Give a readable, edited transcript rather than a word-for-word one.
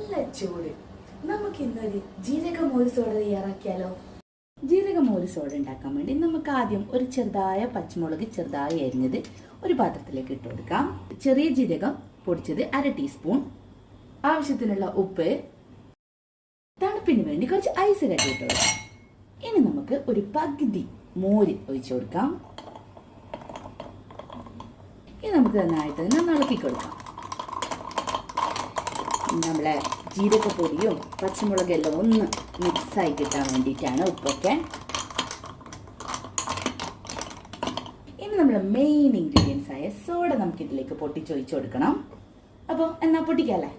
നല്ല ചൂട്. നമുക്ക് ഇന്നൊരു ജീരകമോര് സോഡ തയ്യാറാക്കിയാലോ? ജീരകമോര് സോഡ ഉണ്ടാക്കാൻ വേണ്ടി നമുക്ക് ആദ്യം ഒരു ചെറുതായ പച്ചമുളക് ചെറുതായി അരിഞ്ഞത് ഒരു പാത്രത്തിലേക്ക് ഇട്ട് കൊടുക്കാം. ചെറിയ ജീരകം പൊടിച്ചത് 1/2 ടീസ്പൂൺ, ആവശ്യത്തിനുള്ള ഉപ്പ്, തണുപ്പിന് വേണ്ടി കുറച്ച് ഐസ് കട്ടി ഇട്ട് കൊടുക്കാം. ഇനി നമുക്ക് ഒരു പകുതി മോര് ഒഴിച്ചു കൊടുക്കാം. ഇനി നമുക്ക് നന്നായിട്ട് തന്നെ ഇളക്കി കൊടുക്കാം. നമ്മളെ ജീരകപ്പൊടിയും പച്ചമുളകെല്ലാം ഒന്ന് മിക്സായി കിട്ടാൻ വേണ്ടിയിട്ടാണ് ഉപ്പൊക്കെ. ഇനി നമ്മുടെ മെയിൻ ഇൻഗ്രീഡിയൻസ് ആയ സോഡ നമുക്ക് ഇതിലേക്ക് പൊട്ടിച്ചൊഴിച്ചു കൊടുക്കണം. അപ്പോൾ എന്നാ പൊട്ടിക്കാല്ലേ?